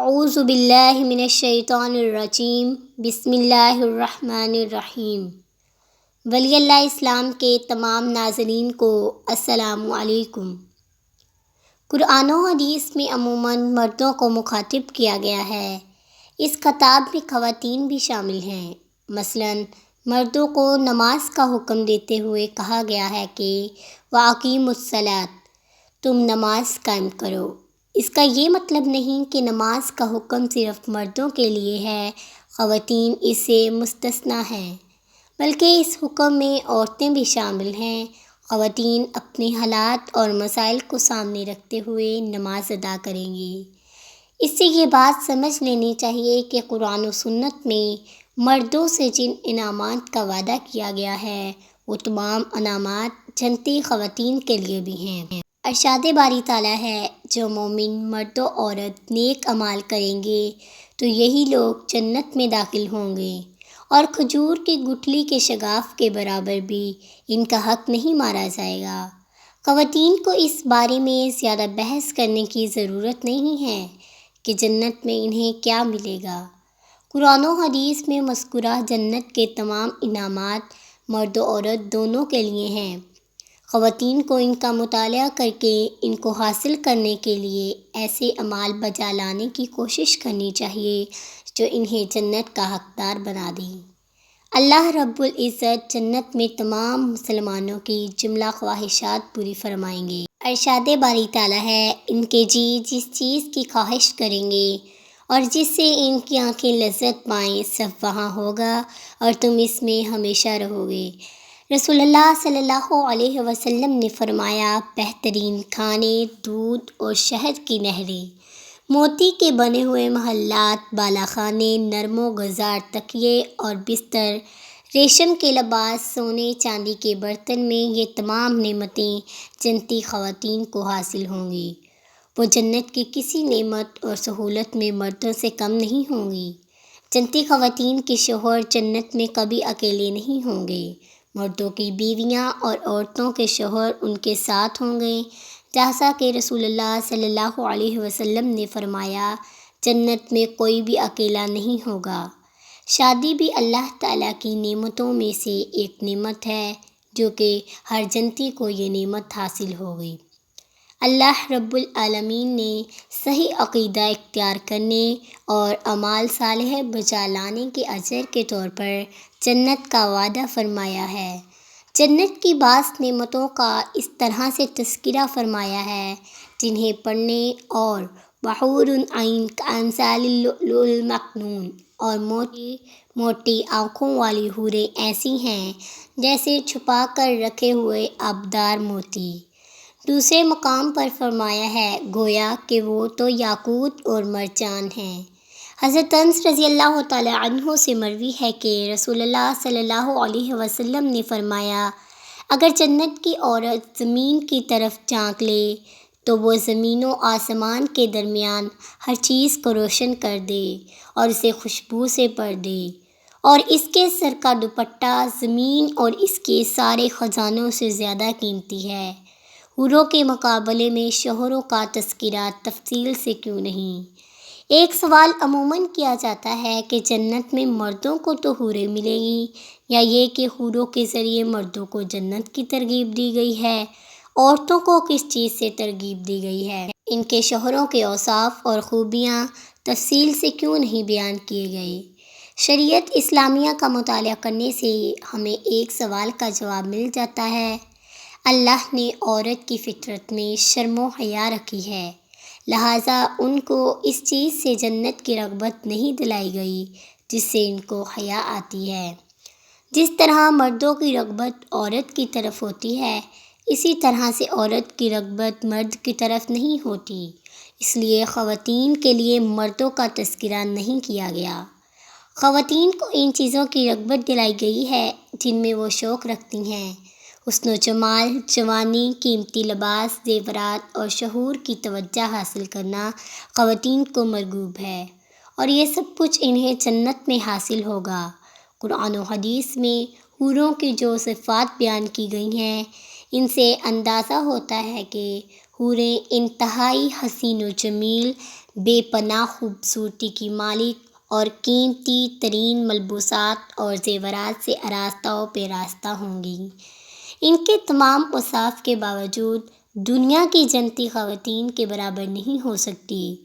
اعوذ باللہ من الشیطان الرجیم، بسم اللہ الرحمن الرحیم۔ ولی اللہ اسلام کے تمام ناظرین کو السلام علیکم۔ قرآن و حدیث میں عموماً مردوں کو مخاطب کیا گیا ہے۔ اس خطاب میں خواتین بھی شامل ہیں۔ مثلاً مردوں کو نماز کا حکم دیتے ہوئے کہا گیا ہے کہ وَأَقِیمُوا الصَّلَاةَ، تم نماز قائم کرو۔ اس کا یہ مطلب نہیں کہ نماز کا حکم صرف مردوں کے لیے ہے، خواتین اس سے مستثنیٰ ہیں، بلکہ اس حکم میں عورتیں بھی شامل ہیں۔ خواتین اپنے حالات اور مسائل کو سامنے رکھتے ہوئے نماز ادا کریں گی۔ اس سے یہ بات سمجھ لینی چاہیے کہ قرآن و سنت میں مردوں سے جن انعامات کا وعدہ کیا گیا ہے، وہ تمام انعامات جنتی خواتین کے لیے بھی ہیں۔ ارشاد باری تعالیٰ ہے، جو مومن مرد و عورت نیک اعمال کریں گے تو یہی لوگ جنت میں داخل ہوں گے، اور کھجور کی گٹھلی کے شگاف کے برابر بھی ان کا حق نہیں مارا جائے گا۔ خواتین کو اس بارے میں زیادہ بحث کرنے کی ضرورت نہیں ہے کہ جنت میں انہیں کیا ملے گا۔ قرآن و حدیث میں مذکورہ جنت کے تمام انعامات مرد و عورت دونوں کے لیے ہیں۔ خواتین کو ان کا مطالعہ کر کے ان کو حاصل کرنے کے لیے ایسے اعمال بجا لانے کی کوشش کرنی چاہیے جو انہیں جنت کا حقدار بنا دیں۔ اللہ رب العزت جنت میں تمام مسلمانوں کی جملہ خواہشات پوری فرمائیں گے۔ ارشاد باری تعالیٰ ہے، ان کے جی جس چیز کی خواہش کریں گے اور جس سے ان کی آنکھیں لذت پائیں سب وہاں ہوگا، اور تم اس میں ہمیشہ رہو گے۔ رسول اللہ صلی اللہ علیہ وسلم نے فرمایا، بہترین کھانے، دودھ اور شہد کی نہریں، موتی کے بنے ہوئے محلات، بالا خانے، نرم و گزار تکیے اور بستر، ریشم کے لباس، سونے چاندی کے برتن میں یہ تمام نعمتیں جنتی خواتین کو حاصل ہوں گی۔ وہ جنت کی کسی نعمت اور سہولت میں مردوں سے کم نہیں ہوں گی۔ جنتی خواتین کے شوہر جنت میں کبھی اکیلے نہیں ہوں گے۔ مردوں کی بیویاں اور عورتوں کے شوہر ان کے ساتھ ہوں گے، جیسا کہ رسول اللہ صلی اللہ علیہ وسلم نے فرمایا، جنت میں کوئی بھی اکیلا نہیں ہوگا۔ شادی بھی اللہ تعالیٰ کی نعمتوں میں سے ایک نعمت ہے، جو کہ ہر جنتی کو یہ نعمت حاصل ہوگی۔ اللہ رب العالمین نے صحیح عقیدہ اختیار کرنے اور اعمال صالحہ بجا لانے کے اجر کے طور پر جنت کا وعدہ فرمایا ہے۔ جنت کی بعض نعمتوں کا اس طرح سے تذکرہ فرمایا ہے، جنہیں پڑھنے اور وحور عین کامثال اللؤلؤ المکنون، اور موٹی موٹی آنکھوں والی حوریں ایسی ہیں جیسے چھپا کر رکھے ہوئے آبدار موتی۔ دوسرے مقام پر فرمایا ہے، گویا کہ وہ تو یاقوت اور مرجان ہیں۔ حضرت انس رضی اللہ تعالیٰ عنہ سے مروی ہے کہ رسول اللہ صلی اللہ علیہ وسلم نے فرمایا، اگر جنت کی عورت زمین کی طرف جھانک لے تو وہ زمین و آسمان کے درمیان ہر چیز کو روشن کر دے اور اسے خوشبو سے بھر دے، اور اس کے سر کا دوپٹہ زمین اور اس کے سارے خزانوں سے زیادہ قیمتی ہے۔ حوروں کے مقابلے میں شوہروں کا تذکرہ تفصیل سے کیوں نہیں؟ ایک سوال عموماً کیا جاتا ہے کہ جنت میں مردوں کو تو حوریں ملیں گی، یا یہ کہ حوروں کے ذریعے مردوں کو جنت کی ترغیب دی گئی ہے؟ عورتوں کو کس چیز سے ترغیب دی گئی ہے؟ ان کے شوہروں کے اوصاف اور خوبیاں تفصیل سے کیوں نہیں بیان کیے گئے؟ شریعت اسلامیہ کا مطالعہ کرنے سے ہمیں ایک سوال کا جواب مل جاتا ہے۔ اللہ نے عورت کی فطرت میں شرم و حیا رکھی ہے، لہٰذا ان کو اس چیز سے جنت کی رغبت نہیں دلائی گئی جس سے ان کو حیا آتی ہے۔ جس طرح مردوں کی رغبت عورت کی طرف ہوتی ہے، اسی طرح سے عورت کی رغبت مرد کی طرف نہیں ہوتی، اس لیے خواتین کے لیے مردوں کا تذکرہ نہیں کیا گیا۔ خواتین کو ان چیزوں کی رغبت دلائی گئی ہے جن میں وہ شوق رکھتی ہیں۔ حسن و جمال، جوانی، قیمتی لباس، زیورات اور شہور کی توجہ حاصل کرنا خواتین کو مرغوب ہے، اور یہ سب کچھ انہیں جنت میں حاصل ہوگا۔ قرآن و حدیث میں حوروں کی جو صفات بیان کی گئی ہیں، ان سے اندازہ ہوتا ہے کہ حوریں انتہائی حسین و جمیل، بے پناہ خوبصورتی کی مالک اور قیمتی ترین ملبوسات اور زیورات سے آراستہ و پیراستہ ہوں گی۔ ان کے تمام اوصاف کے باوجود دنیا کی جنتی خواتین کے برابر نہیں ہو سکتی۔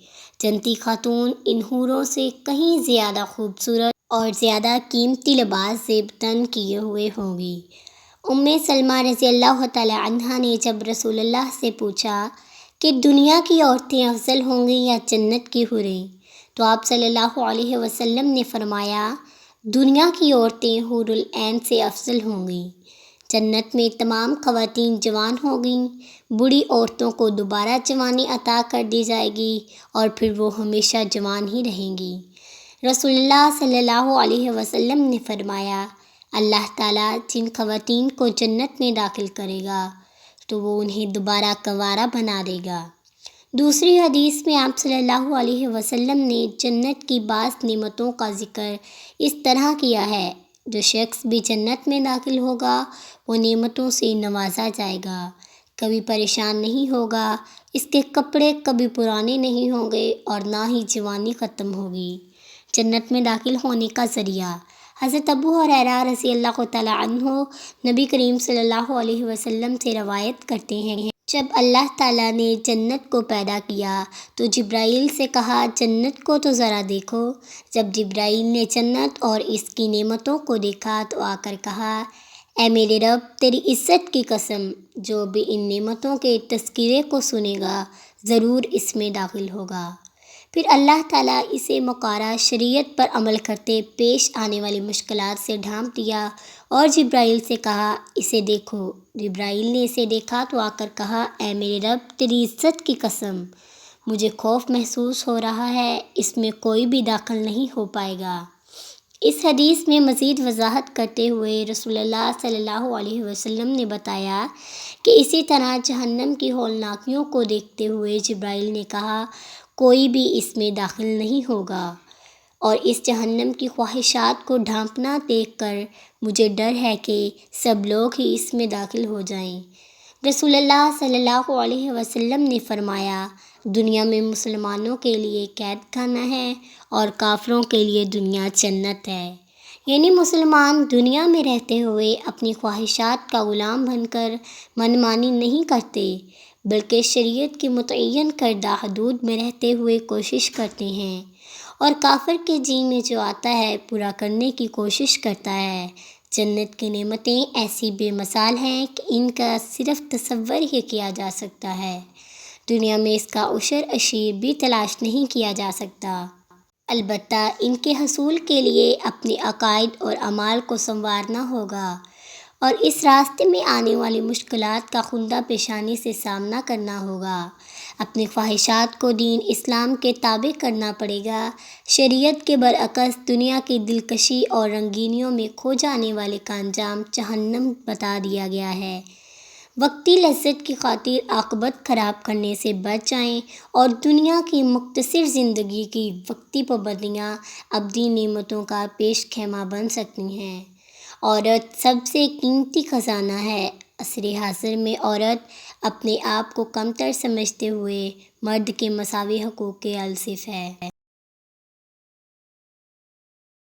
جنتی خاتون ان حوروں سے کہیں زیادہ خوبصورت اور زیادہ قیمتی لباس زیب تن کیے ہوئے ہوں گی۔ سلمہ رضی اللہ تعالی عنہا نے جب رسول اللہ سے پوچھا کہ دنیا کی عورتیں افضل ہوں گی یا جنت کی حوریں، تو آپ صلی اللہ علیہ وسلم نے فرمایا، دنیا کی عورتیں حور العین سے افضل ہوں گی۔ جنت میں تمام خواتین جوان ہوگیں، بوڑھی عورتوں کو دوبارہ جوانی عطا کر دی جائے گی اور پھر وہ ہمیشہ جوان ہی رہیں گی۔ رسول اللہ صلی اللہ علیہ وسلم نے فرمایا، اللہ تعالیٰ جن خواتین کو جنت میں داخل کرے گا تو وہ انہیں دوبارہ کنوارہ بنا دے گا۔ دوسری حدیث میں آپ صلی اللہ علیہ وسلم نے جنت کی بعض نعمتوں کا ذکر اس طرح کیا ہے، جو شخص بھی جنت میں داخل ہوگا وہ نعمتوں سے نوازا جائے گا، کبھی پریشان نہیں ہوگا، اس کے کپڑے کبھی پرانے نہیں ہوں گے اور نہ ہی جوانی ختم ہوگی۔ جنت میں داخل ہونے کا ذریعہ حضرت ابو ہریرہ رضی اللہ تعالیٰ عنہ نبی کریم صلی اللہ علیہ وسلم سے روایت کرتے ہیں، جب اللہ تعالیٰ نے جنت کو پیدا کیا تو جبرائیل سے کہا جنت کو تو ذرا دیکھو۔ جب جبرائیل نے جنت اور اس کی نعمتوں کو دیکھا تو آ کر کہا، اے میرے رب، تیری عزت کی قسم، جو بھی ان نعمتوں کے تذکرے کو سنے گا ضرور اس میں داخل ہوگا۔ پھر اللہ تعالیٰ اسے مقررہ شریعت پر عمل کرتے پیش آنے والی مشکلات سے ڈھانپ دیا اور جبرائیل سے کہا، اسے دیکھو۔ جبرائیل نے اسے دیکھا تو آ کر کہا، اے میرے رب، تیری عزت کی قسم، مجھے خوف محسوس ہو رہا ہے، اس میں کوئی بھی داخل نہیں ہو پائے گا۔ اس حدیث میں مزید وضاحت کرتے ہوئے رسول اللہ صلی اللہ علیہ وسلم نے بتایا کہ اسی طرح جہنم کی ہولناکیوں کو دیکھتے ہوئے جبرائیل نے کہا، کوئی بھی اس میں داخل نہیں ہوگا، اور اس جہنم کی خواہشات کو ڈھانپنا دیکھ کر مجھے ڈر ہے کہ سب لوگ ہی اس میں داخل ہو جائیں۔ رسول اللہ صلی اللہ علیہ وسلم نے فرمایا، دنیا میں مسلمانوں کے لیے قید خانہ ہے اور کافروں کے لیے دنیا جنت ہے۔ یعنی مسلمان دنیا میں رہتے ہوئے اپنی خواہشات کا غلام بن کر منمانی نہیں کرتے، بلکہ شریعت کی متعین کردہ حدود میں رہتے ہوئے کوشش کرتے ہیں، اور کافر کے جی میں جو آتا ہے پورا کرنے کی کوشش کرتا ہے۔ جنت کی نعمتیں ایسی بے مثال ہیں کہ ان کا صرف تصور ہی کیا جا سکتا ہے، دنیا میں اس کا عشر اشیر بھی تلاش نہیں کیا جا سکتا۔ البتہ ان کے حصول کے لیے اپنے عقائد اور اعمال کو سنوارنا ہوگا اور اس راستے میں آنے والی مشکلات کا خندہ پیشانی سے سامنا کرنا ہوگا۔ اپنی خواہشات کو دین اسلام کے تابع کرنا پڑے گا۔ شریعت کے برعکس دنیا کی دلکشی اور رنگینیوں میں کھو جانے والے کا انجام جہنم بتا دیا گیا ہے۔ وقتی لذت کی خاطر عاقبت خراب کرنے سے بچ جائیں، اور دنیا کی مختصر زندگی کی وقتی پابندیاں ابدی نعمتوں کا پیش خیمہ بن سکتی ہیں۔ عورت سب سے قیمتی خزانہ ہے۔ عصر حاضر میں عورت اپنے آپ کو کمتر سمجھتے ہوئے مرد کے مساوی حقوق کے السف ہے۔